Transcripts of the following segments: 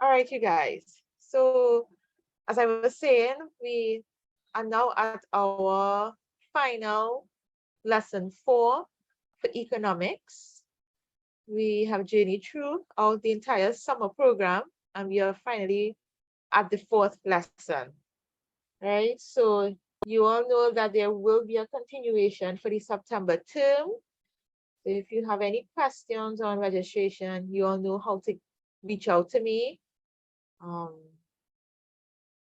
All right, you guys. So as I was saying, we are now at our final lesson 4 for economics. We have journeyed through the entire summer program, and we are finally at the 4th lesson, right? So you all know that there will be a continuation for the September term. So if you have any questions on registration, you all know how to reach out to me.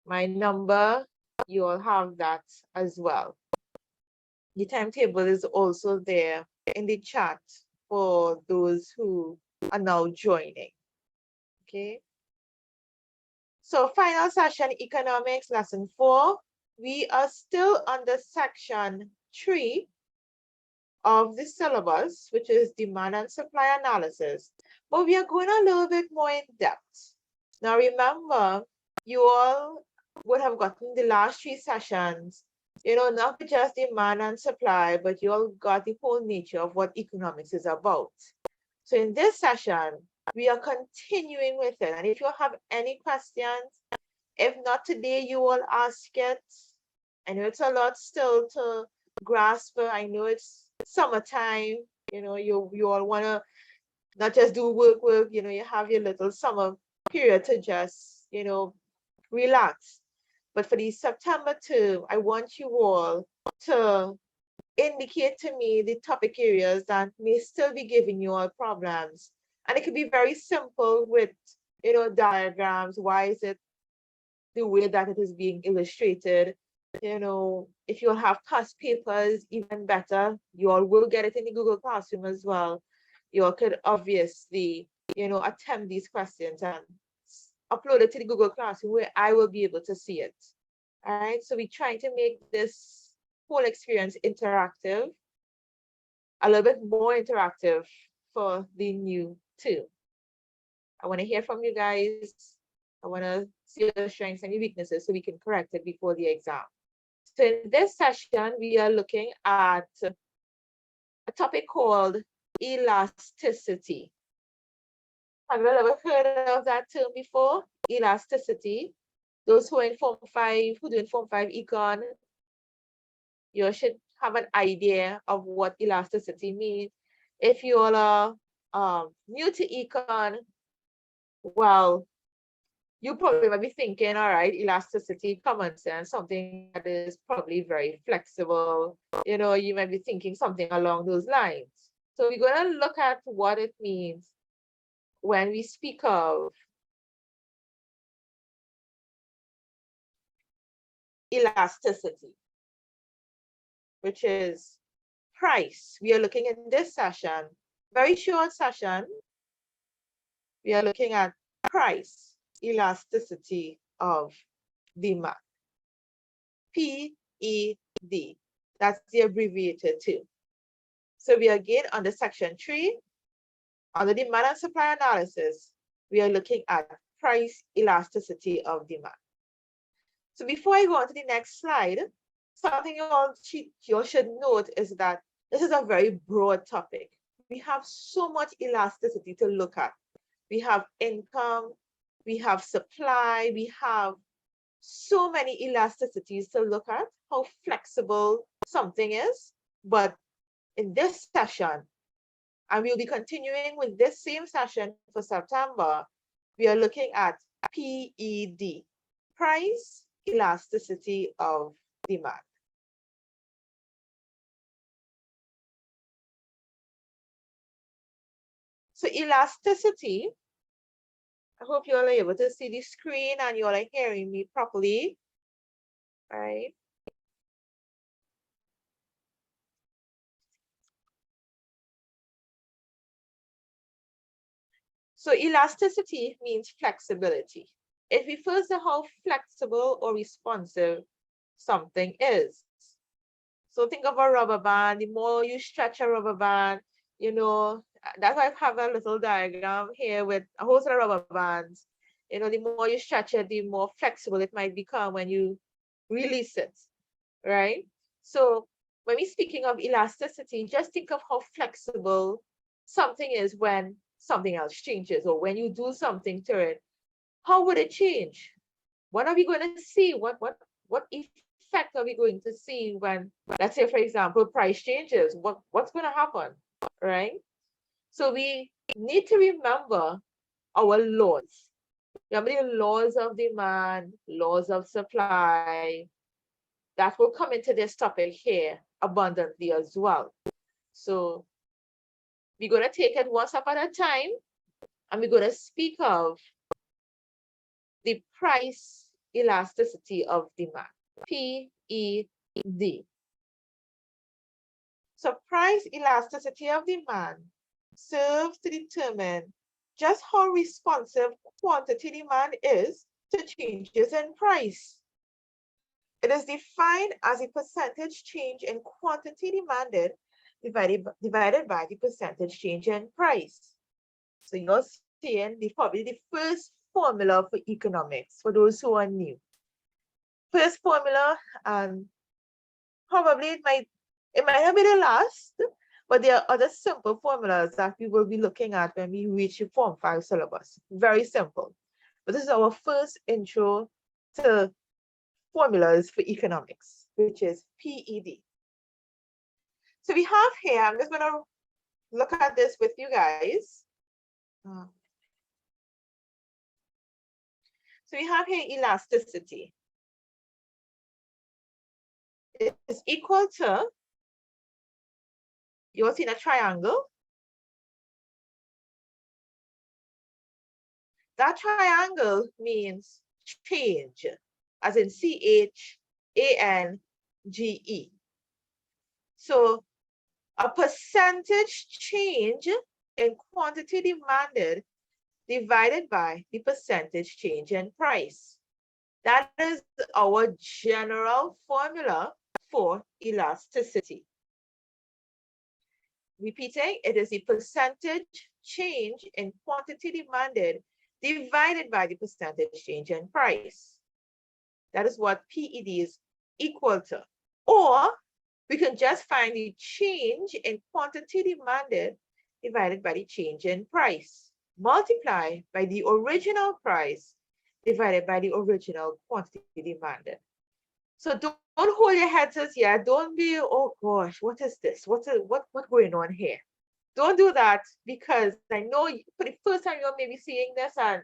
My number, you all have that as well. The timetable is also there in the chat for those who are now joining. Okay. So final session, economics, lesson 4. We are still under section 3 of the syllabus, which is demand and supply analysis. But we are going a little bit more in depth. Now remember, you all would have gotten the last 3 sessions, not just demand and supply, but you all got the whole nature of what economics is about. So in this session, we are continuing with it. And if you have any questions, if not today, you will ask it. I know it's a lot still to grasp. I know it's summertime. You all want to not just do work. You have your little summer period to just, relax. But for the September term, I want you all to indicate to me the topic areas that may still be giving you all problems. And it could be very simple with, diagrams. Why is it the way that it is being illustrated? If you all have past papers, even better. You all will get it in the Google Classroom as well. You all could obviously, attempt these questions and upload it to the Google Classroom where I will be able to see it. All right, so we're trying to make this whole experience interactive, a little bit more interactive for the new term. I want to hear from you guys. I want to see your strengths and your weaknesses so we can correct it before the exam. So in this session, we are looking at a topic called elasticity. Have you ever heard of that term before? Elasticity. Those who are in Form 5, who do in Form 5 Econ, you should have an idea of what elasticity means. If you all are new to Econ, well, you probably might be thinking, all right, elasticity, common sense, something that is probably very flexible. You might be thinking something along those lines. So we're going to look at what it means when we speak of elasticity, which is price. We are looking in this session, very short session, we are looking at price, elasticity of demand. P.E.D. That's the abbreviated term. So we are again under section 3, under demand and supply analysis, we are looking at price elasticity of demand. So before I go on to the next slide, something you all should note is that this is a very broad topic. We have so much elasticity to look at. We have income, we have supply, we have so many elasticities to look at, how flexible something is. But in this session, and we'll be continuing with this same session for September, we are looking at PED, price elasticity of demand. So elasticity, I hope you all are able to see the screen and you all are hearing me properly. All right. So elasticity means flexibility. It refers to how flexible or responsive something is. So think of a rubber band. The more you stretch a rubber band, that's why I have a little diagram here with a whole set of rubber bands. The more you stretch it, the more flexible it might become when you release it, right? So when we're speaking of elasticity, just think of how flexible something is when something else changes or when you do something to it. how would it change? What are we going to see? What effect are we going to see when, let's say, for example, price changes? What's going to happen, right? So we need to remember our laws. Remember the laws of demand, laws of supply. That will come into this topic here abundantly as well. So we're going to take it one step at a time, and we're going to speak of the price elasticity of demand, PED. So price elasticity of demand serves to determine just how responsive quantity demand is to changes in price. It is defined as a percentage change in quantity demanded divided by the percentage change in price. So you're seeing probably the first formula for economics for those who are new. First formula, and probably it might not be the last, but there are other simple formulas that we will be looking at when we reach the Form 5 syllabus. Very simple. But this is our first intro to formulas for economics, which is PED. So we have here, I'm just going to look at this with you guys. So we have here elasticity. It is equal to, you'll see a triangle. That triangle means change, as in CHANGE. So a percentage change in quantity demanded divided by the percentage change in price. That is our general formula for elasticity. Repeating, it is the percentage change in quantity demanded divided by the percentage change in price. That is what PED is equal to. Or we can just find the change in quantity demanded divided by the change in price. Multiply by the original price divided by the original quantity demanded. So don't hold your heads as yet. Don't be, oh gosh, what is this? What's going on here? Don't do that, because I know for the first time you're maybe seeing this and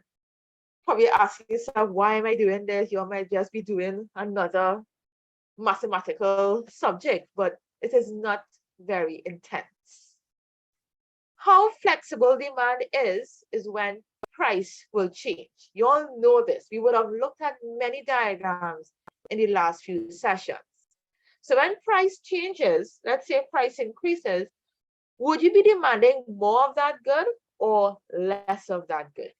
probably asking yourself, why am I doing this? You might just be doing another mathematical subject, but it is not very intense. How flexible demand is when price will change. You all know this. We would have looked at many diagrams in the last few sessions. So when price changes, let's say price increases, would you be demanding more of that good or less of that good?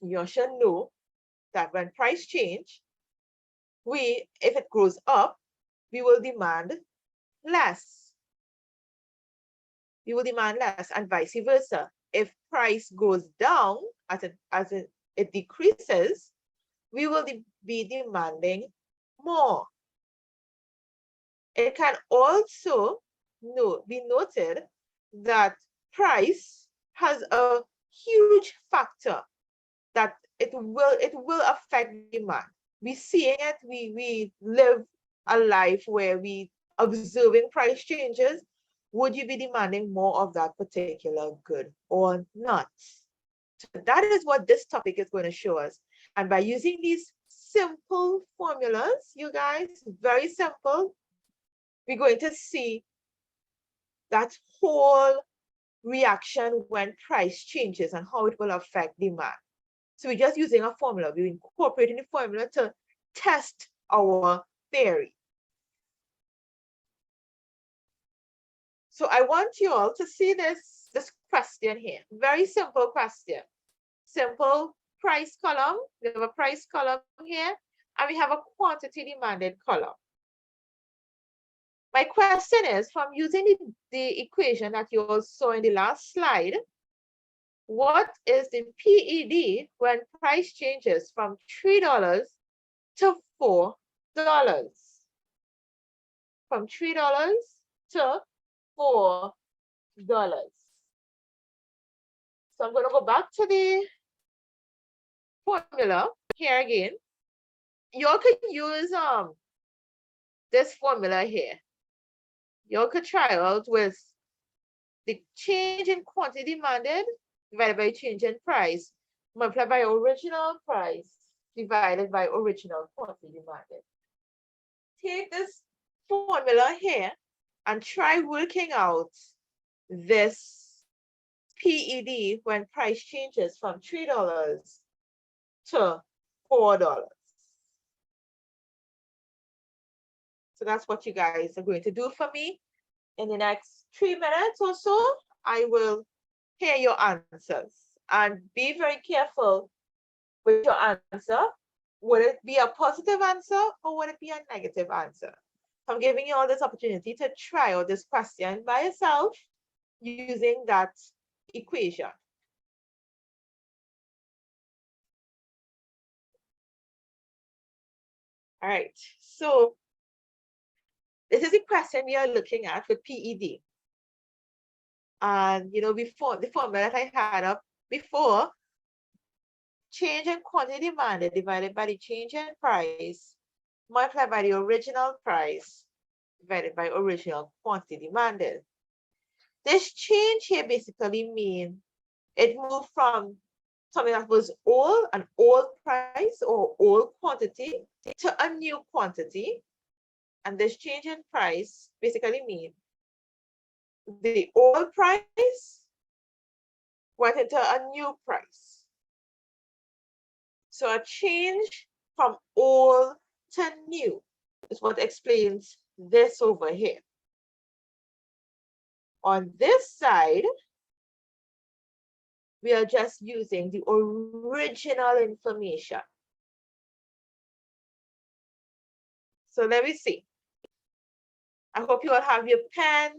You should know that when price change, if it goes up, we will demand less. We will demand less, and vice versa. If price goes down, as it decreases, we will be demanding more. It can also be noted that price has a huge factor that it will affect demand. We see it, we live a life where we observing price changes. Would you be demanding more of that particular good or not? So that is what this topic is going to show us. And by using these simple formulas, you guys, very simple, we're going to see that whole reaction when price changes and how it will affect demand. So we're just using a formula. We're incorporating the formula to test our theory. So I want you all to see this question here. Very simple question. Simple price column. We have a price column here, and we have a quantity demanded column. My question is, from using the equation that you all saw in the last slide, what is the PED when price changes from $3 to $4? From $3 to $4. So I'm going to go back to the formula here again, you all could use this formula here. You all could try out with the change in quantity demanded divided by change in price multiplied by original price divided by original quantity demanded. Take this formula here and try working out this PED when price changes from $3 to $4. So that's what you guys are going to do for me. In the next 3 minutes or so, I will hear your answers. And be very careful with your answer. Would it be a positive answer or would it be a negative answer? I'm giving you all this opportunity to try out this question by yourself using that equation. All right, so this is the question we are looking at with PED. And before the formula that I had up before, change in quantity demanded divided by the change in price multiplied by the original price divided by original quantity demanded. This change here basically means it moved from something that was an old price or old quantity to a new quantity. And this change in price basically means the old price went into a new price. So a change from old to new is what explains this over here. On this side, we are just using the original information. So let me see. I hope you all have your pens,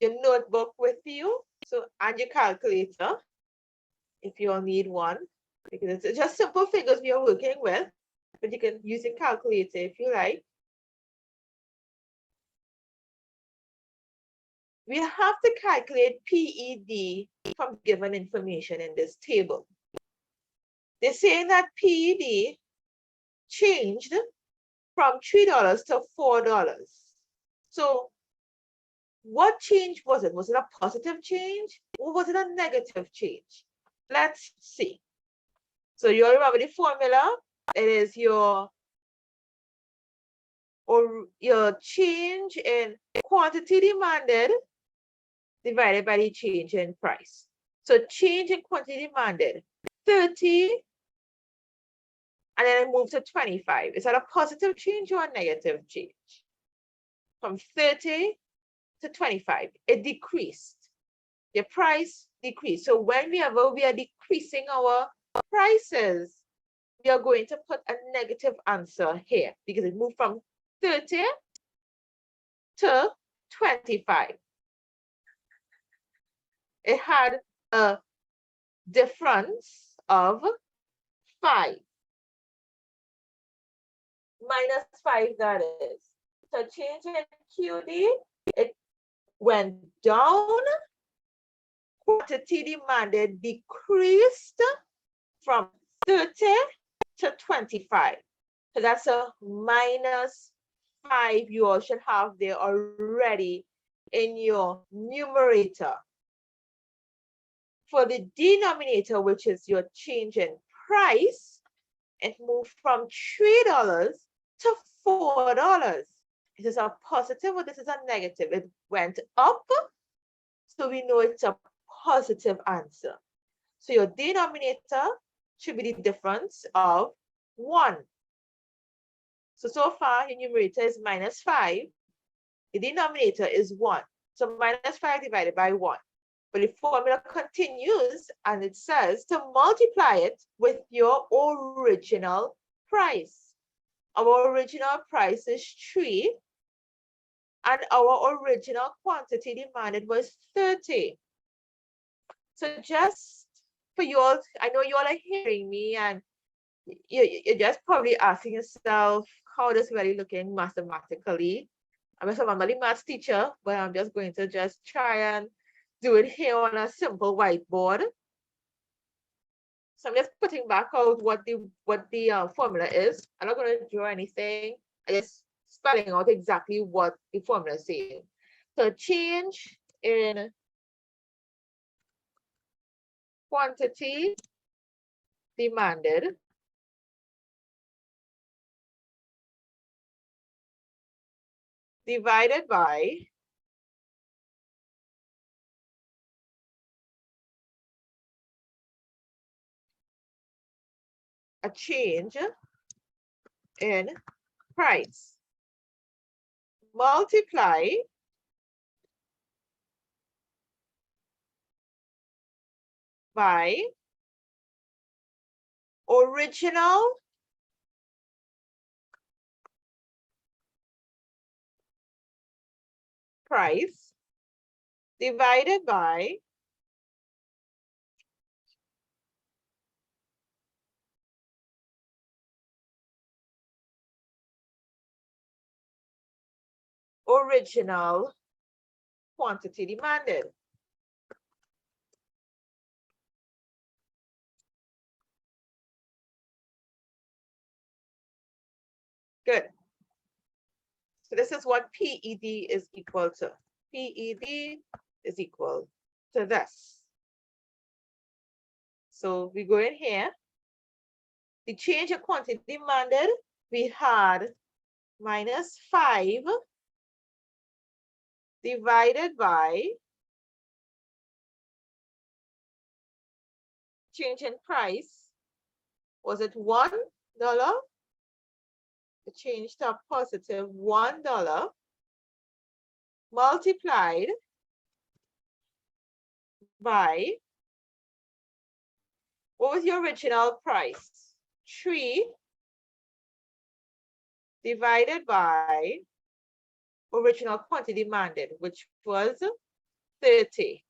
your notebook with you, and your calculator, if you all need one, because it's just simple figures we are working with, but you can use a calculator if you like. We have to calculate PED from given information in this table. They're saying that PED changed from $3 to $4. So what change was it? Was it a positive change or was it a negative change? Let's see. So you all remember the formula? It is your change in quantity demanded divided by the change in price. So change in quantity demanded, 30, and then I move to 25. Is that a positive change or a negative change? From 30 to 25, it decreased. The price decreased. So whenever we are decreasing our prices, we are going to put a negative answer here because it moved from 30 to 25. It had a difference of 5. Minus 5, that is. So change in QD, it went down. Quantity demanded decreased from 30 to 25. So that's a minus 5 you all should have there already in your numerator. For the denominator, which is your change in price, it moved from $3 to $4. This is a positive or this is a negative? It went up, so we know it's a positive answer. So your denominator should be the difference of 1. So far, your numerator is minus 5. The denominator is 1. So minus 5 divided by 1. But the formula continues and it says to multiply it with your original price. Our original price is 3. And our original quantity demanded was 30. So just for you all, I know you all are hearing me and you're just probably asking yourself, how does really looking mathematically? I'm not a math teacher, but I'm just going to just try and do it here on a simple whiteboard. So I'm just putting back out what the formula is. I'm not going to draw anything. I'm just spelling out exactly what the formula is saying. So change in quantity demanded divided by a change in price multiply by original price divided by original quantity demanded. Good. So this is what PED is equal to. PED is equal to this. So we go in here. The change of quantity demanded, we had -5 divided by change in price. Was it $1? It changed to a positive $1 multiplied by, what was the original price? 3 divided by original quantity demanded, which was 30.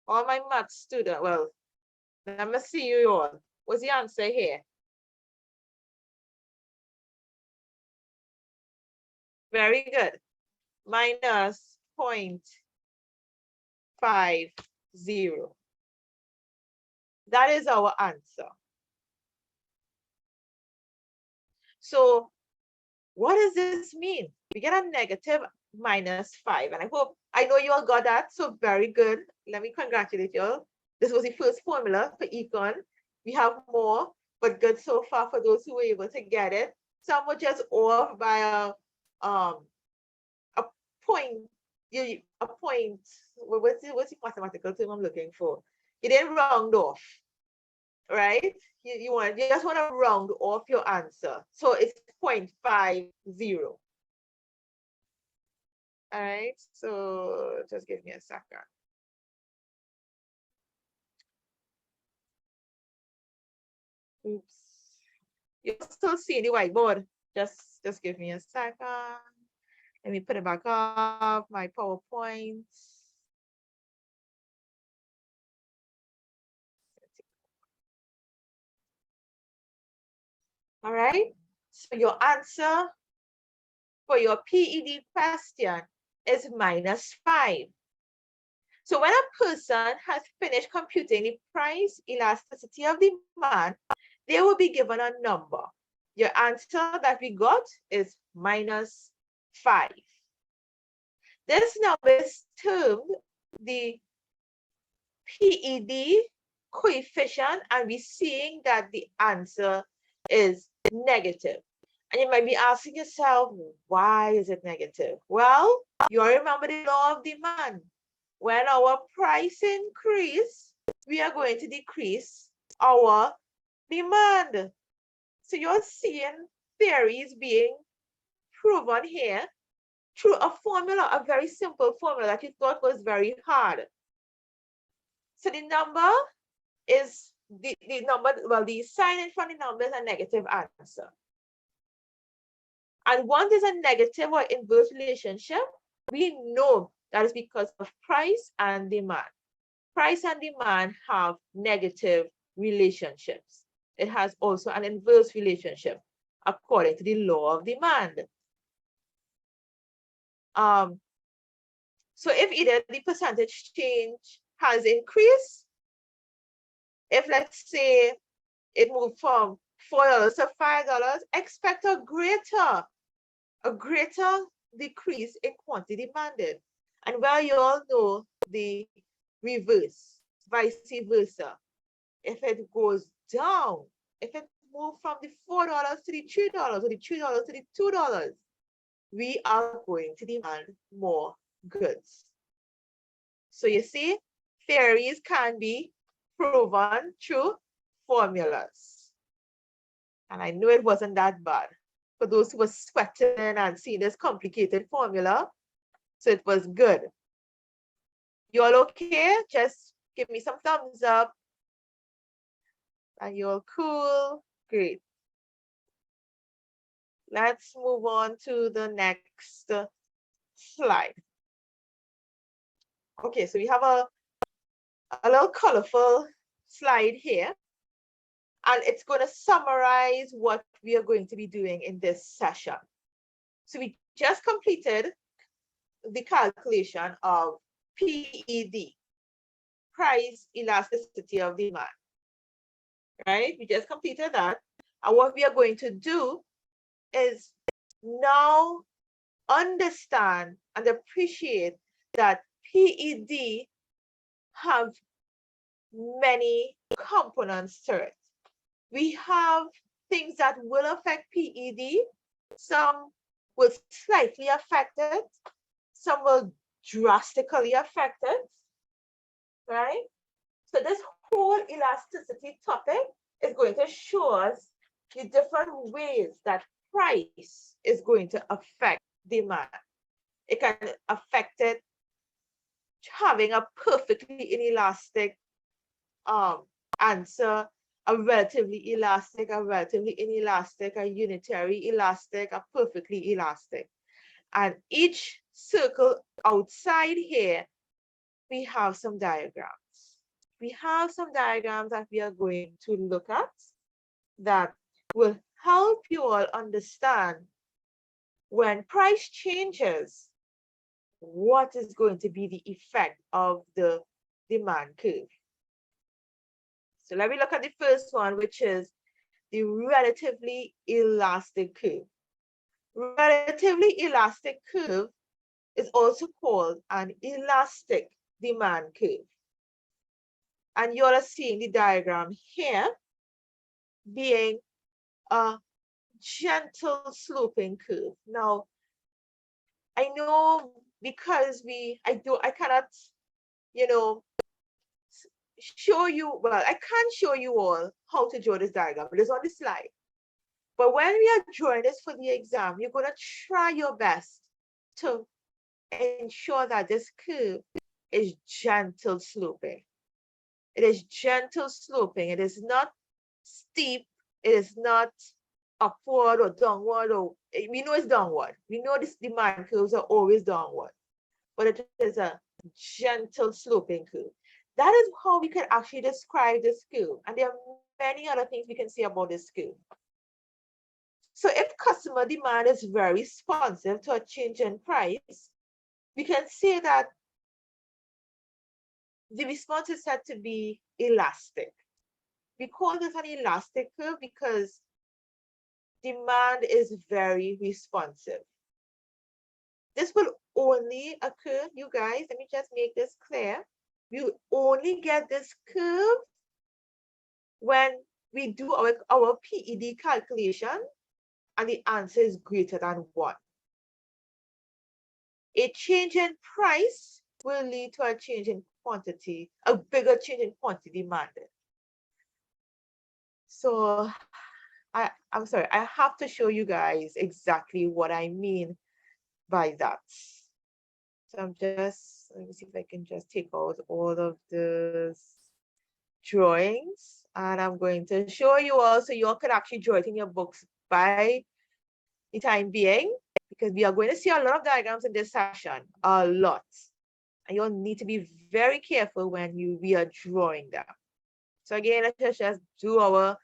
All my math students, well, let me see you all. What's the answer here? Very good. Minus 0.50. That is our answer. So what does this mean? We get a negative -5. And I know you all got that. So very good. Let me congratulate you all. This was the first formula for econ. We have more, but good so far for those who were able to get it. Some were just off by a point. A point. What's the mathematical term I'm looking for? You didn't round off, right? You just want to round off your answer. So it's 0.50. All right, so just give me a second. Oops. You still see the whiteboard? Just give me a second. Let me put it back up, my PowerPoint. All right, so your answer for your PED question is -5. So when a person has finished computing the price elasticity of demand, they will be given a number. Your answer that we got is -5. This number is termed the PED coefficient, and we're seeing that the answer is negative. And you might be asking yourself, why is it negative? Well, you all remember the law of demand. When our price increase, we are going to decrease our demand. So you're seeing theories being proven here through a formula, a very simple formula that you thought was very hard. So the number is the number, well, the sign in front of the number is a negative answer. And once there's a negative or inverse relationship, we know that is because of price and demand. Price and demand have negative relationships. It has also an inverse relationship according to the law of demand. So if either the percentage change has increased If let's say it moved from $4 to $5, expect a greater decrease in quantity demanded. And well, you all know the reverse, vice versa. If it goes down, if it moves from the $4 to the $3 or the $3 to the $2, we are going to demand more goods. So you see, theories can be proven through formulas. And I know it wasn't that bad for those who were sweating and seeing this complicated formula. So it was good. You all okay? Just give me some thumbs up. And you're cool. Great. Let's move on to the next slide. Okay, so we have a little colorful slide here. And it's going to summarize what we are going to be doing in this session. So we just completed the calculation of PED, price elasticity of demand, right? We just completed that. And what we are going to do is now understand and appreciate that PED have many components to it. We have things that will affect PED. Some will slightly affect it. Some will drastically affect it, right? So this whole elasticity topic is going to show us the different ways that price is going to affect demand. It can affect it having a perfectly inelastic answer, a relatively elastic, a relatively inelastic, a unitary elastic, a perfectly elastic. And each circle outside here, we have some diagrams. We have some diagrams that we are going to look at that will help you all understand when price changes, what is going to be the effect of the demand curve. So let me look at the first one, which is the relatively elastic curve. Relatively elastic curve is also called an elastic demand curve. And you all are seeing the diagram here being a gentle sloping curve. Now, I know because I cannot, you know, show you, well, I can't show you all how to draw this diagram, but it's on the slide. But when we are drawing this for the exam, you're going to try your best to ensure that this curve is gentle sloping. It is gentle sloping. It is not steep. It is not upward or downward. Or we know it's downward. We know these demand curves are always downward, but it is a gentle sloping curve. That is how we can actually describe this curve. And there are many other things we can say about this curve. So if customer demand is very responsive to a change in price, we can say that the response is said to be elastic. We call this an elastic curve because demand is very responsive. This will only occur, you guys, let me just make this clear. You only get this curve when we do our PED calculation and the answer is greater than 1. A change in price will lead to a change in quantity, a bigger change in quantity demanded. So I'm sorry, I have to show you guys exactly what I mean by that. So I'm just, let me see if I can just take out all of these drawings and I'm going to show you all so you all can actually draw it in your books by the time being, because we are going to see a lot of diagrams in this session, a lot. And you'll need to be very careful when we are drawing them. So again, let's just do our,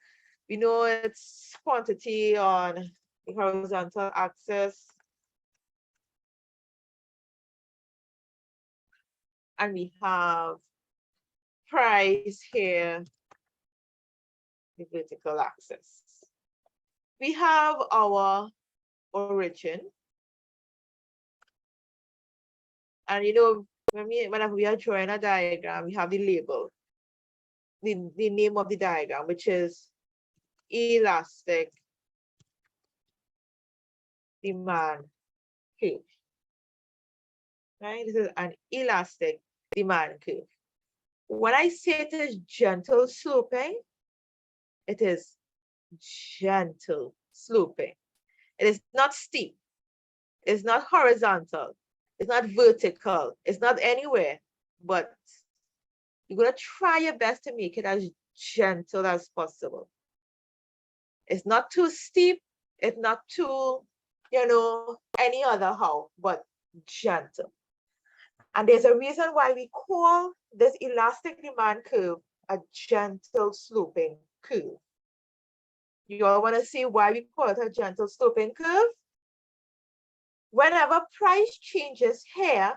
we know it's quantity on the horizontal axis. And we have price here the vertical axis. We have our origin. And you know, whenever we are drawing a diagram, we have the label, the name of the diagram, which is elastic demand curve. Right? This is an elastic demand curve. When I say it is gentle sloping, it is gentle sloping. It is not steep. It's not horizontal. It's not vertical. It's not anywhere. But you're going to try your best to make it as gentle as possible. It's not too steep. It's not too, any other how, but gentle. And there's a reason why we call this elastic demand curve a gentle sloping curve. You all want to see why we call it a gentle sloping curve? Whenever price changes here,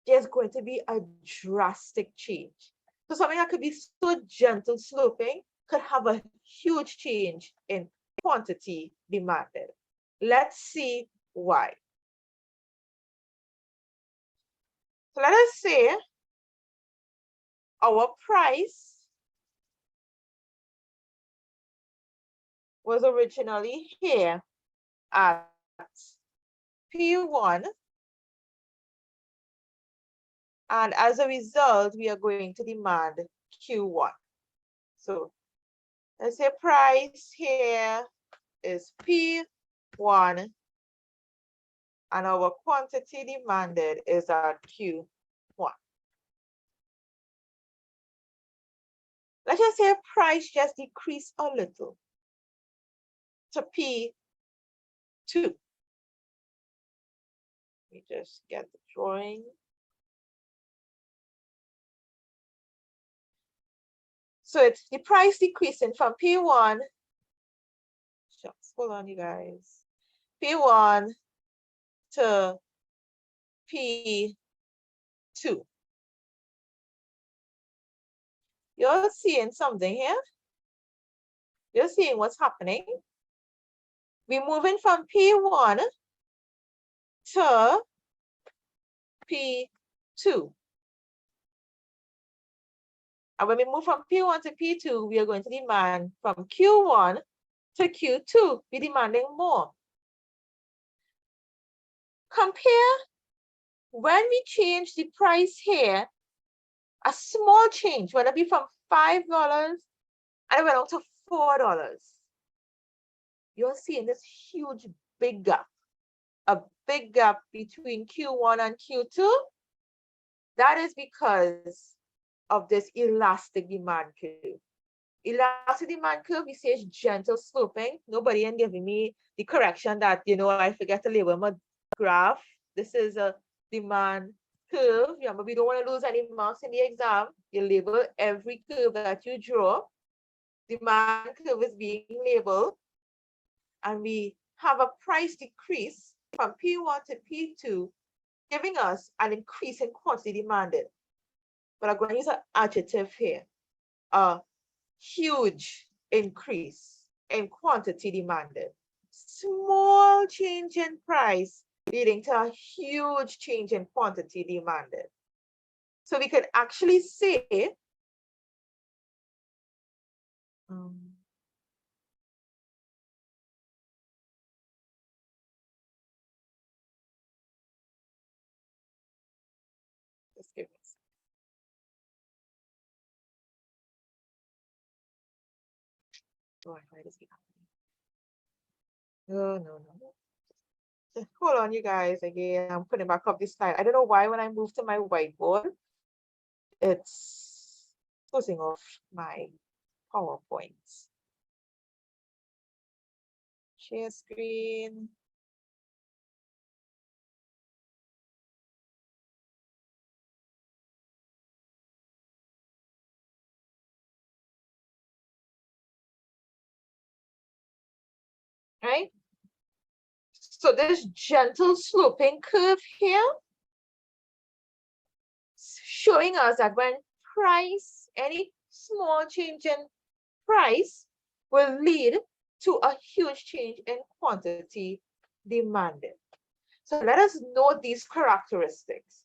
there's going to be a drastic change. So something that could be so gentle sloping could have a huge change in quantity demanded. Let's see why. So let us say our price was originally here at P1, and as a result, we are going to demand Q1. So let's say price here is P1, and our quantity demanded is at Q1. Let's just say price just decreased a little to P2. Let me just get the drawing. So it's the price decreasing from P1. Shucks, hold on, you guys. P1 to P2. You're seeing something here. You're seeing what's happening. We're moving from P1 to P2. And when we move from P1 to P2, we are going to demand from Q1 to Q2. We're demanding more. Compare when we change the price here, a small change, whether it be from $5 and it went out to $4. You're seeing this huge big gap, a big gap between Q1 and Q2. That is because of this elastic demand curve. Elastic demand curve, we say, is gentle sloping. Nobody ain't giving me the correction that, I forget to label my graph. This is a demand curve. Remember, we don't want to lose any marks in the exam. You label every curve that you draw. Demand curve is being labeled. And we have a price decrease from P1 to P2, giving us an increase in quantity demanded. But I'm going to use an adjective here. A huge increase in quantity demanded. Small change in price leading to a huge change in quantity demanded. So we could actually say, just give me a second. Why does it happening? No. Hold on, you guys. Again, I'm putting back up this slide. I don't know why when I move to my whiteboard, it's closing off my PowerPoint. Share screen. Right? So this gentle sloping curve here, showing us that when price, any small change in price will lead to a huge change in quantity demanded. So let us note these characteristics.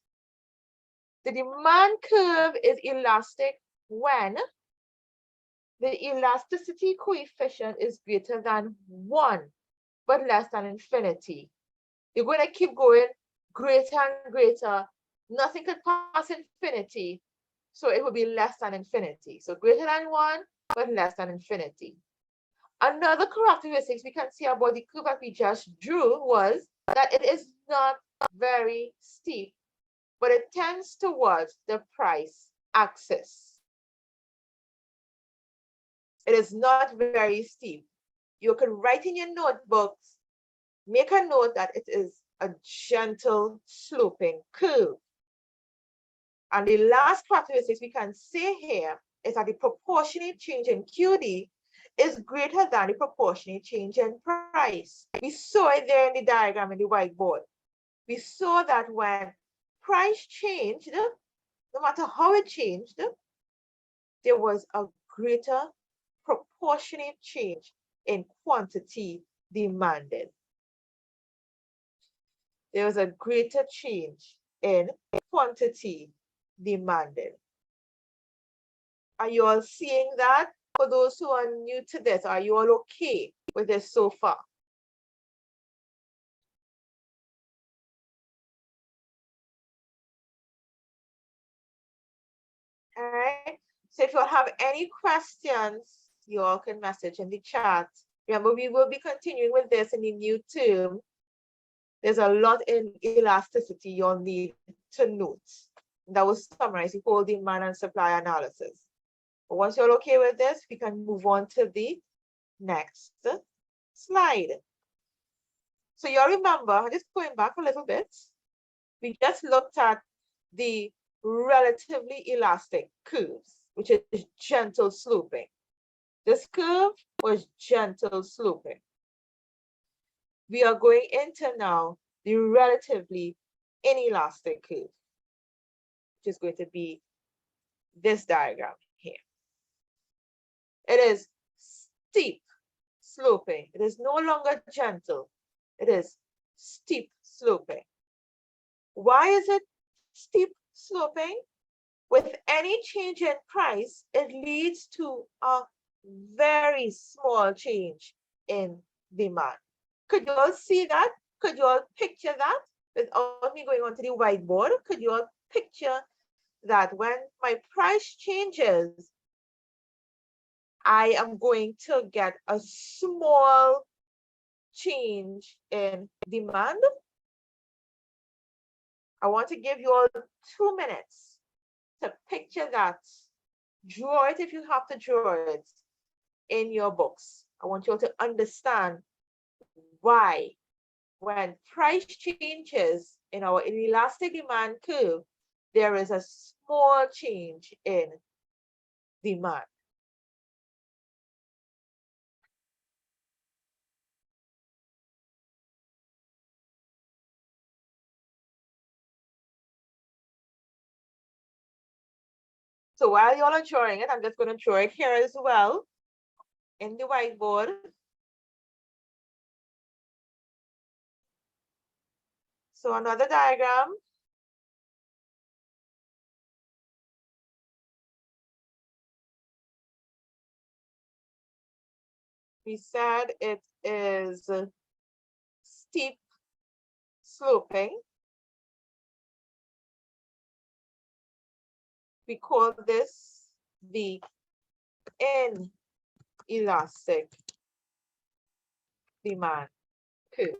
The demand curve is elastic when the elasticity coefficient is greater than 1, but less than infinity. You're going to keep going greater and greater. Nothing can pass infinity, so it will be less than infinity. So greater than 1, but less than infinity. Another characteristic we can see about the curve that we just drew was that it is not very steep, but it tends towards the price axis. It is not very steep. You can write in your notebooks, make a note that it is a gentle sloping curve. And the last characteristic we can say here is that the proportionate change in QD is greater than the proportionate change in price. We saw it there in the diagram in the whiteboard. We saw that when price changed, no matter how it changed, there was a greater proportionate change in quantity demanded. There was a greater change in quantity demanded. Are you all seeing that? For those who are new to this, are you all okay with this so far? All right. So if you have any questions, you all can message in the chat. Remember, we will be continuing with this in the new term. There's a lot in elasticity you'll need to note. That will summarize the whole demand and supply analysis. But once you're okay with this, we can move on to the next slide. So you'll remember, just going back a little bit, we just looked at the relatively elastic curves, which is gentle sloping. This curve was gentle sloping. We are going into now the relatively inelastic curve, which is going to be this diagram here. It is steep sloping. It is no longer gentle. It is steep sloping. Why is it steep sloping? With any change in price, it leads to a very small change in demand. Could you all see that? Could you all picture that? Without me going onto the whiteboard, could you all picture that when my price changes, I am going to get a small change in demand? I want to give you all 2 minutes to picture that. Draw it if you have to draw it in your books. I want you all to understand why, when price changes in our inelastic demand curve, there is a small change in demand. So while y'all are drawing it, I'm just going to draw it here as well in the whiteboard. So another diagram. We said it is steep sloping. We call this the inelastic demand curve.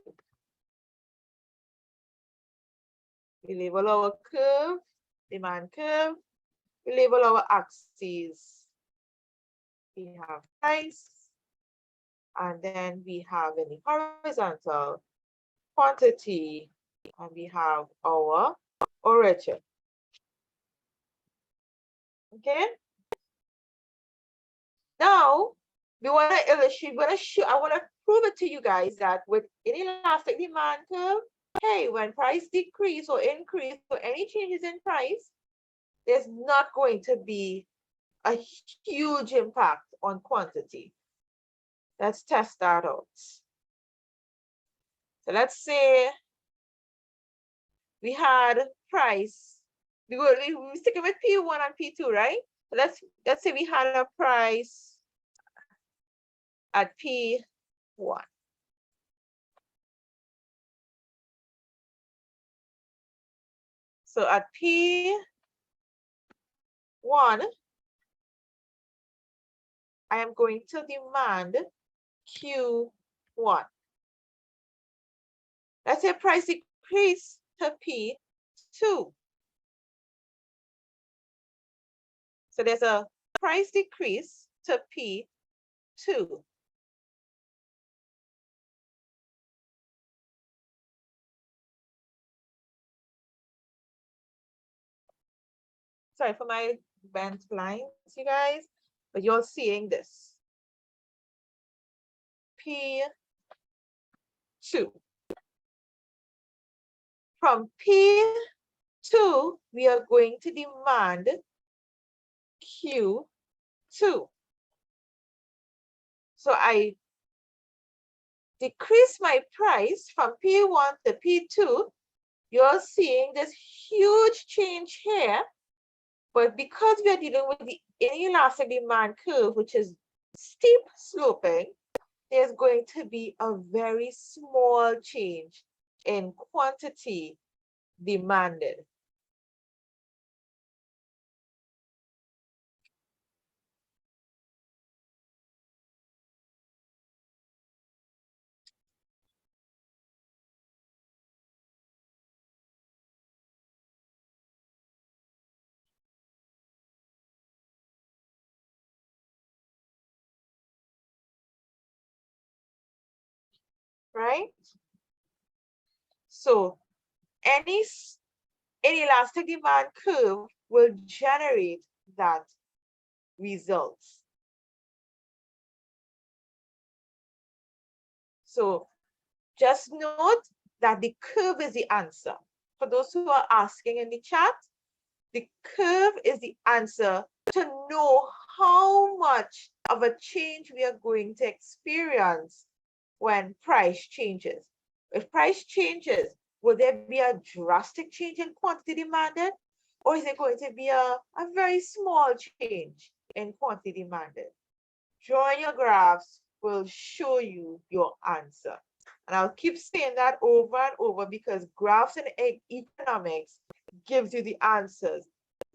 We label our curve, demand curve. We label our axes. We have price, and then we have in the horizontal quantity, and we have our origin. Okay. Now we want to illustrate. I want to prove it to you guys that with inelastic demand curve, hey, when price decrease or increase or any changes in price, there's not going to be a huge impact on quantity. Let's test that out. So let's say we had price. We sticking with P1 and P2, right? So let's say we had a price at P1. So at P1, I am going to demand Q1. Let's say price decrease to P2. So there's a price decrease to P2. Sorry for my bent lines, you guys, but you're seeing this. P2. From P2, we are going to demand Q2. So I decrease my price from P1 to P2. You're seeing this huge change here, but because we are dealing with the inelastic demand curve, which is steep sloping, there's going to be a very small change in quantity demanded. Right? So any inelastic demand curve will generate that result. So just note that the curve is the answer. For those who are asking in the chat, the curve is the answer to know how much of a change we are going to experience when price changes. If price changes, will there be a drastic change in quantity demanded? Or is it going to be a very small change in quantity demanded? Drawing your graphs will show you your answer. And I'll keep saying that over and over because graphs in economics gives you the answers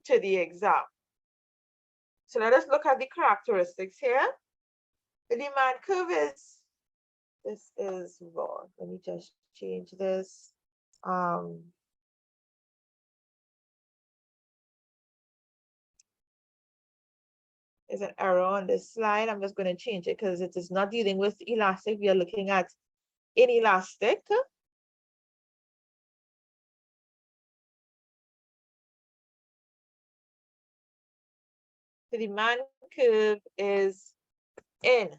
to the exam. So let us look at the characteristics here. The demand curve is, this is wrong. Let me just change this. There's an error on this slide. I'm just going to change it because it is not dealing with elastic. We are looking at inelastic. The demand curve is inelastic.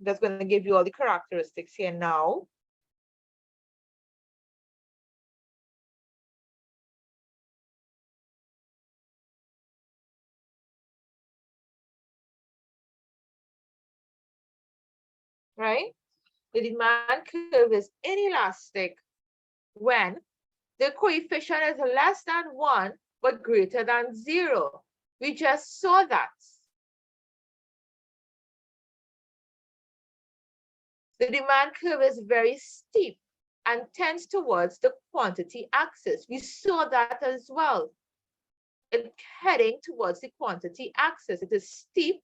That's going to give you all the characteristics here now. Right? The demand curve is inelastic when the coefficient is less than 1 but greater than 0. We just saw that. The demand curve is very steep and tends towards the quantity axis. We saw that as well. It's heading towards the quantity axis. It is steep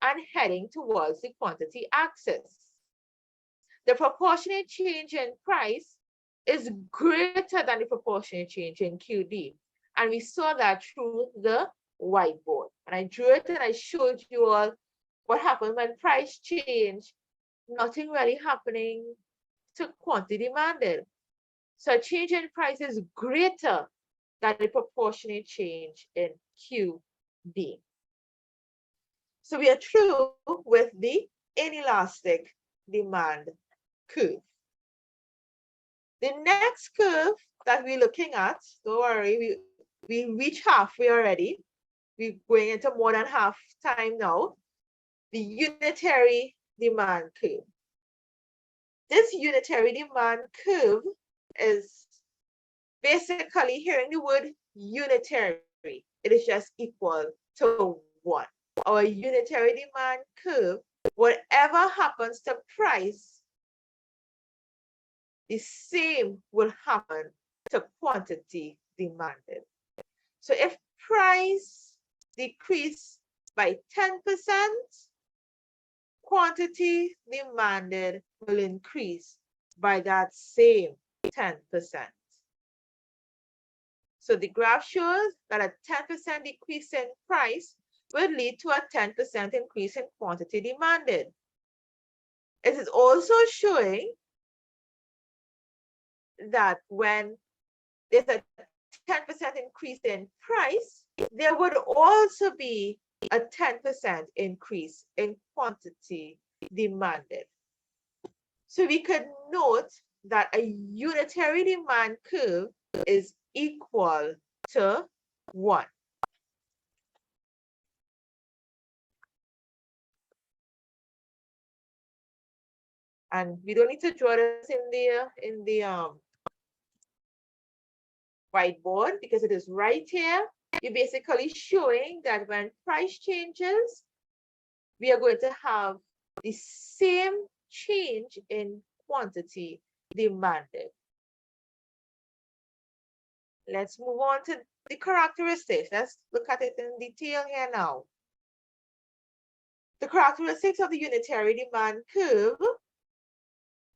and heading towards the quantity axis. The proportionate change in price is greater than the proportionate change in QD. And we saw that through the whiteboard. And I drew it and I showed you all what happened when price changed, nothing really happening to quantity demanded. So a change in price is greater than the proportionate change in QD. So we are through with the inelastic demand curve. The next curve that we're looking at, don't worry, we reach halfway already. We're going into more than half time now. the unitary demand curve. This unitary demand curve is basically, hearing the word unitary, it is just equal to 1. Our unitary demand curve, whatever happens to price, the same will happen to quantity demanded. So if price decrease by 10%, quantity demanded will increase by that same 10%. So the graph shows that a 10% decrease in price will lead to a 10% increase in quantity demanded. It is also showing that when there's a 10% increase in price, there would also be a 10% increase in quantity demanded. So we could note that a unitary demand curve is equal to 1. And we don't need to draw this in the whiteboard because it is right here. You're basically showing that when price changes, we are going to have the same change in quantity demanded. Let's move on to the characteristics. Let's look at it in detail here now. The characteristics of the unitary demand curve,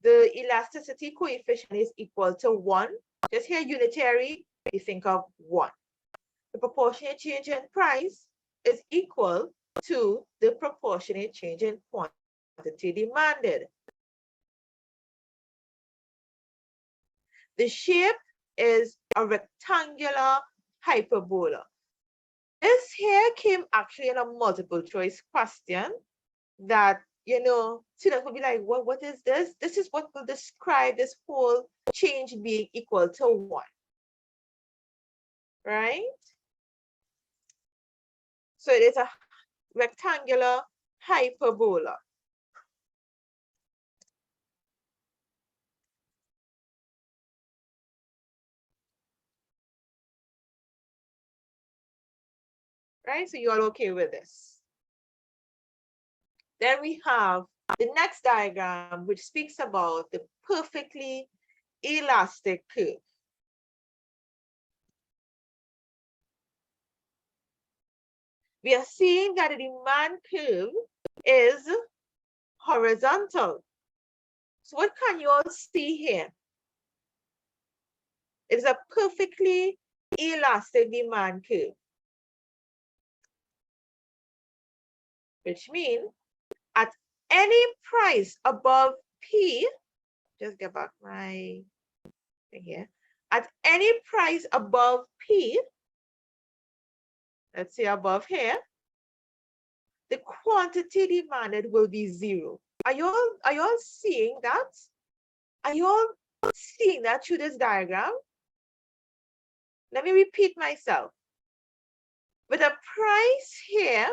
the elasticity coefficient is equal to 1. Just here, unitary, you think of 1. The proportionate change in price is equal to the proportionate change in quantity demanded. The shape is a rectangular hyperbola. This here came actually in a multiple choice question that, you know, students will be like, well, what is this? This is what will describe this whole change being equal to 1, right? So it is a rectangular hyperbola. Right, so you are okay with this. Then we have the next diagram, which speaks about the perfectly elastic curve. We are seeing that the demand curve is horizontal. So what can you all see here? It is a perfectly elastic demand curve, which means at any price above P, just get back my thing here. At any price above P, let's say above here, the quantity demanded will be 0. Are you all seeing that? Are you all seeing that through this diagram? Let me repeat myself. With a price here,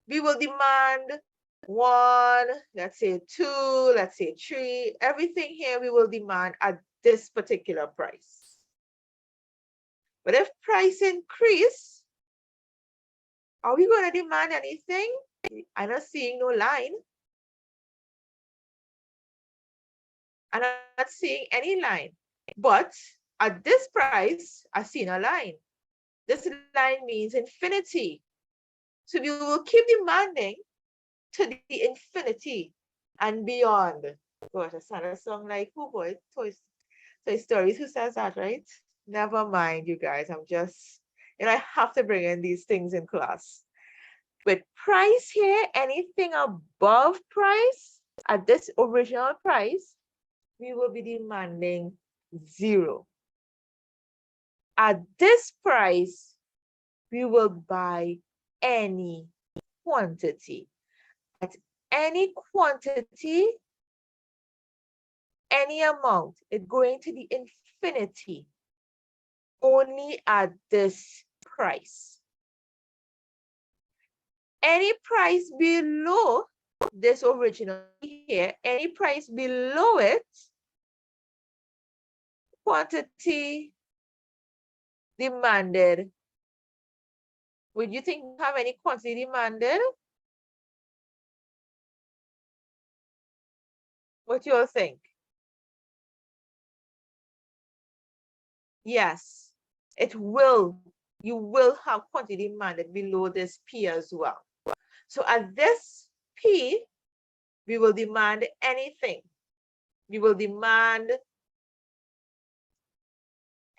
we will demand 1, let's say 2, let's say 3. Everything here we will demand at this particular price. But if price increase, are we going to demand anything? I'm not seeing no line. I'm not seeing any line. But at this price, I see a line. This line means infinity. So we will keep demanding to the infinity and beyond. Gosh, I sang a song like, oh boy, Toy Stories. Who says that, right? Never mind, you guys. I'm just, I have to bring in these things in class. With price here, anything above price, at this original price, we will be demanding 0. At this price, we will buy any quantity. At any quantity, any amount, it's going to the infinity, only at this price. Any price below this original here, any price below it, quantity demanded. Would you think we have any quantity demanded? What you all think? Yes, it will. You will have quantity demanded below this P as well. So at this P, we will demand anything. We will demand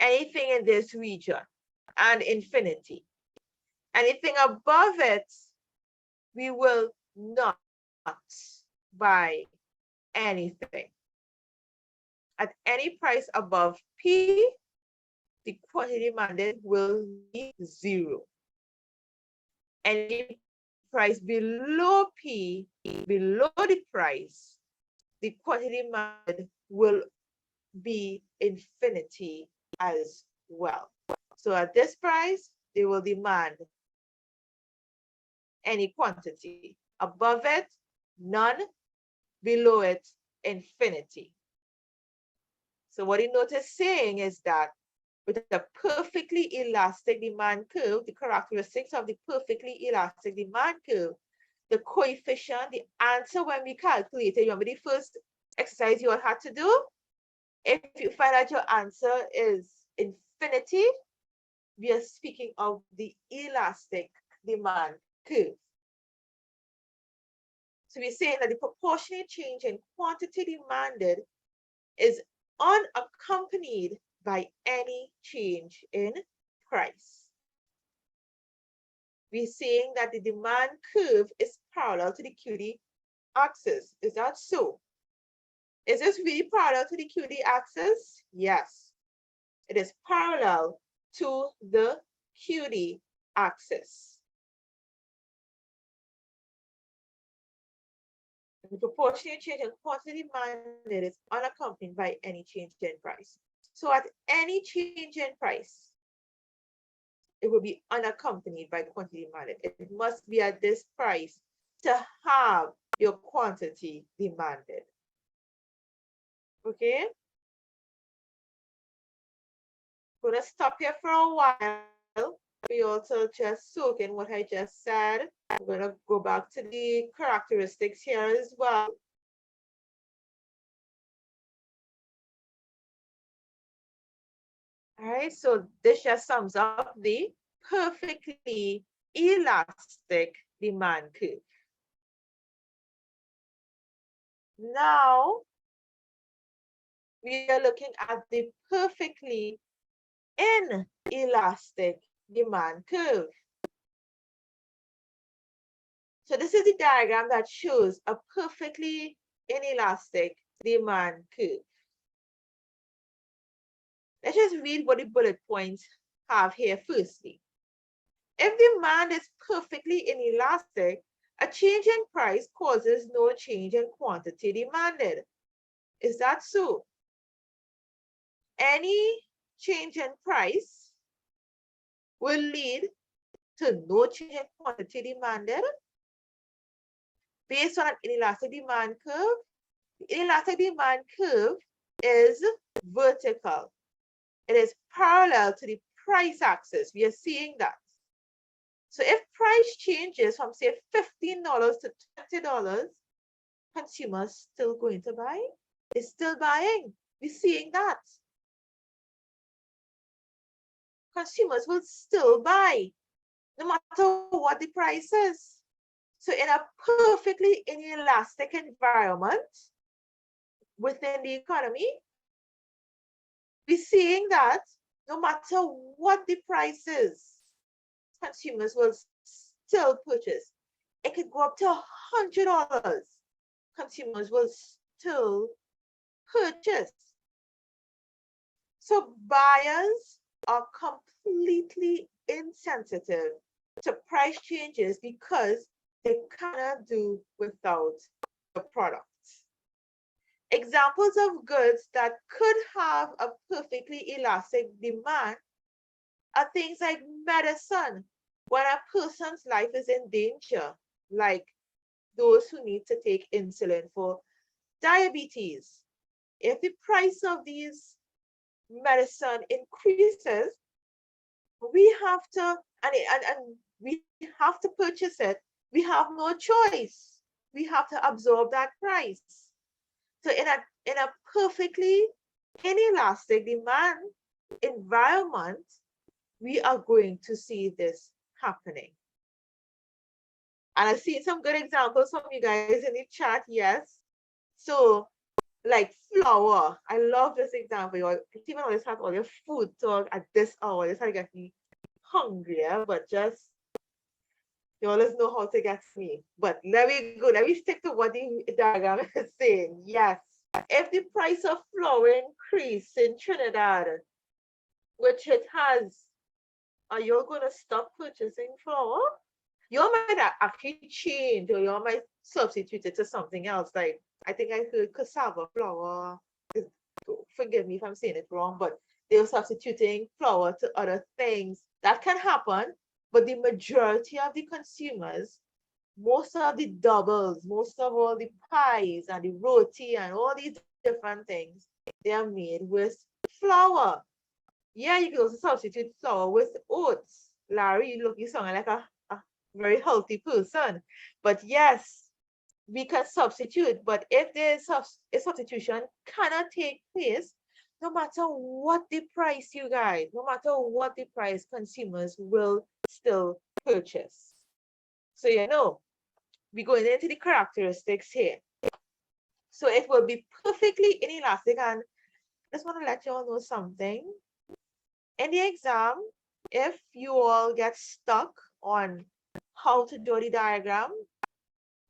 anything in this region and infinity. Anything above it, we will not buy anything. At any price above P, the quantity demanded will be 0. Any price below P, below the price, the quantity demanded will be infinity as well. So at this price, they will demand any quantity. Above it, none. Below it, infinity. So what the note is saying is that with a perfectly elastic demand curve, the characteristics of the perfectly elastic demand curve, the coefficient, the answer when we calculated, remember the first exercise you all had to do? If you find out your answer is infinity, we are speaking of the elastic demand curve. So we're saying that the proportionate change in quantity demanded is unaccompanied by any change in price. We're saying that the demand curve is parallel to the QD axis. Is that so? Is this really parallel to the QD axis? Yes, it is parallel to the QD axis. The proportionate change in quantity demanded is unaccompanied by any change in price. So at any change in price, it will be unaccompanied by quantity demanded. It must be at this price to have your quantity demanded. Okay? I'm gonna stop here for a while. We also just soak in what I just said. I'm gonna go back to the characteristics here as well. All right, so this just sums up the perfectly elastic demand curve. Now, we are looking at the perfectly inelastic demand curve. So this is the diagram that shows a perfectly inelastic demand curve. Let's just read what the bullet points have here firstly. If demand is perfectly inelastic, a change in price causes no change in quantity demanded. Is that so? Any change in price will lead to no change in quantity demanded. Based on an inelastic demand curve, the inelastic demand curve is vertical. It is parallel to the price axis. We are seeing that. So if price changes from say $15 to $20, consumers still going to buy? They're still buying. We're seeing that. Consumers will still buy, no matter what the price is. So in a perfectly inelastic environment within the economy, we're seeing that no matter what the price is, consumers will still purchase. It could go up to $100. Consumers will still purchase. So buyers are completely insensitive to price changes because they cannot do without the product. Examples of goods that could have a perfectly elastic demand are things like medicine, When a person's life is in danger, like those who need to take insulin for diabetes, if the price of these medicine increases, we have to, and we have to purchase it. We have no choice. We have to absorb that price. So in a perfectly inelastic demand environment, we are going to see this happening. And I've seen some good examples from you guys in the chat, yes. So like flour, I love this example. Your Stephen always has all your food talk at this hour. This how you get me hungrier, but just you always know how to get me. But let me go. Let me stick to what the diagram is saying. Yes. If the price of flour increase in Trinidad, which it has, are you going to stop purchasing flour? You might actually change, or you might substitute it to something else. Like I think I heard cassava flour. Forgive me if I'm saying it wrong, but they were substituting flour to other things. That can happen, but the majority of the consumers, most of the doubles, most of all the pies and the roti and all these different things, they are made with flour. Yeah, you can also substitute flour with oats. Larry, you sound like a very healthy person. But yes, we can substitute. But if there's a substitution cannot take place, no matter what the price, you guys, no matter what the price, consumers will still purchase. So we're going into the characteristics here. So it will be perfectly inelastic. And I just want to let you all know something. In the exam, if you all get stuck on how to draw the diagram,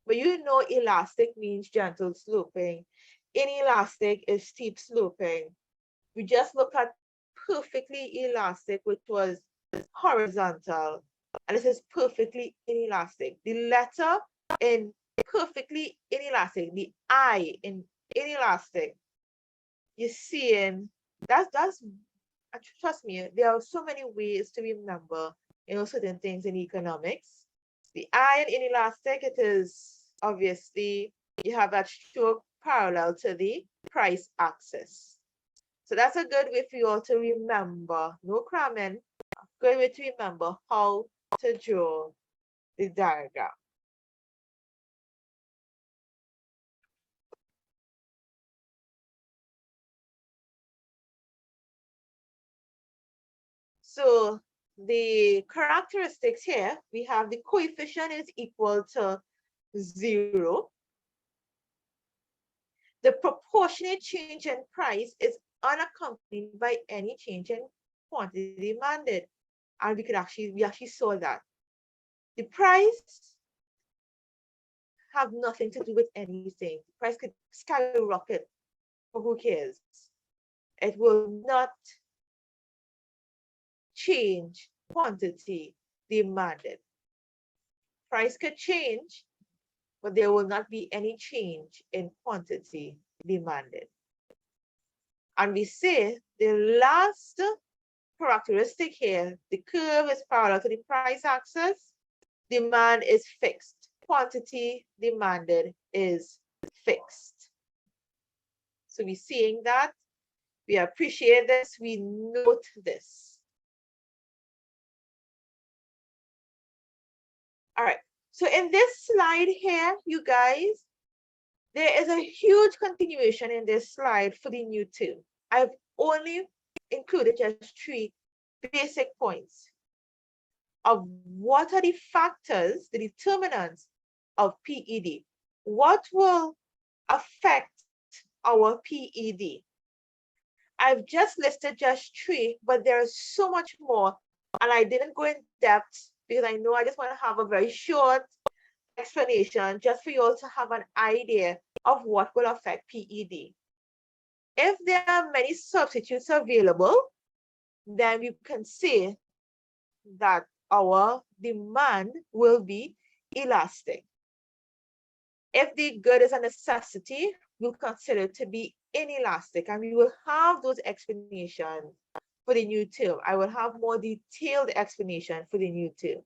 but elastic means gentle sloping. Inelastic is steep sloping. We just look at perfectly elastic, which was horizontal, and this is perfectly inelastic. The letter in perfectly inelastic, the I in inelastic, you're seeing that's trust me, there are so many ways to remember certain things in economics. The I in inelastic, it is obviously you have that stroke parallel to the price axis. So that's a good way for you all to remember, no cramming, good way to remember how to draw the diagram. So the characteristics here, we have the coefficient is equal to 0. The proportionate change in price is unaccompanied by any change in quantity demanded. And we actually saw that. The price have nothing to do with anything. The price could skyrocket, but who cares? It will not change quantity demanded. Price could change, but there will not be any change in quantity demanded. And we say the last characteristic here, the curve is parallel to the price axis. Demand is fixed. Quantity demanded is fixed. So we're seeing that. We appreciate this. We note this. All right. So in this slide here, you guys, there is a huge continuation in this slide for the new term. I've only included just 3 basic points of what are the factors, the determinants of PED. What will affect our PED? I've just listed just 3, but there's so much more, and I didn't go in depth because I know I just want to have a very short explanation just for you all to have an idea of what will affect PED. If there are many substitutes available, then we can say that our demand will be elastic. If the good is a necessity, we'll consider it to be inelastic, and we will have those explanations for the new term. I will have more detailed explanation for the new term.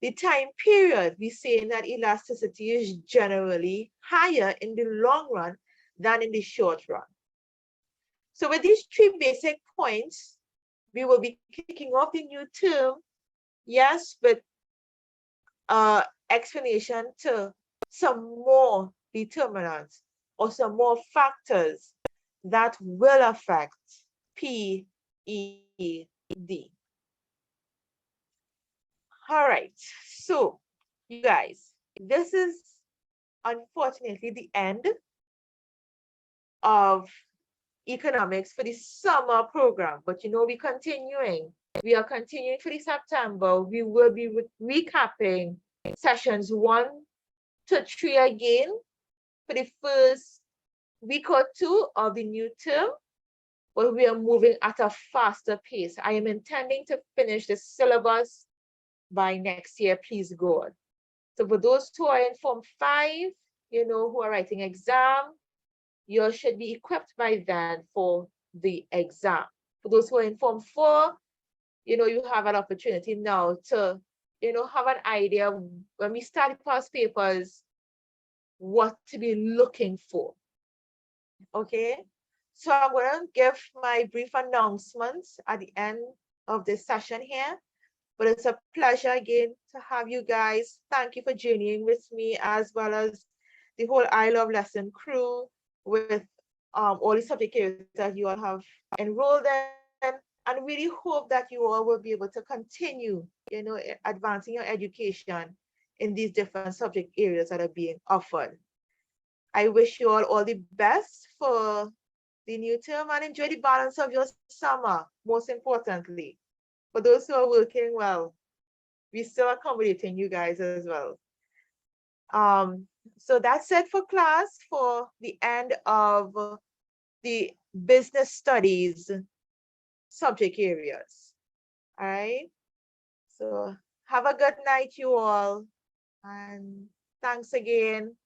the time period, we're saying that elasticity is generally higher in the long run than in the short run. So with these three basic points, we will be kicking off the new term, yes, with explanation to some more determinants or some more factors that will affect PED. All right, so you guys, this is unfortunately the end of economics for the summer program, but you know, we're continuing. We are continuing for the September. We will be recapping sessions 1 to 3 again for the first week or two of the new term, but we are moving at a faster pace. I am intending to finish the syllabus by next year, please God. So for those who are in Form 5, you know, who are writing exam, you should be equipped by then for the exam. For those who are in Form 4, you know, you have an opportunity now to, you know, have an idea when we start past papers, what to be looking for. Okay, so I'm going to give my brief announcements at the end of this session here. But it's a pleasure again to have you guys. Thank you for journeying with me, as well as the whole iLoveLessons crew with all the subject areas that you all have enrolled in, and really hope that you all will be able to continue, you know, advancing your education in these different subject areas that are being offered. I wish you all the best for the new term and enjoy the balance of your summer, most importantly. For those who are working, well, we're still accommodating you guys as well. So that's it for class for the end of the business studies subject areas. All right. So have a good night, you all. And thanks again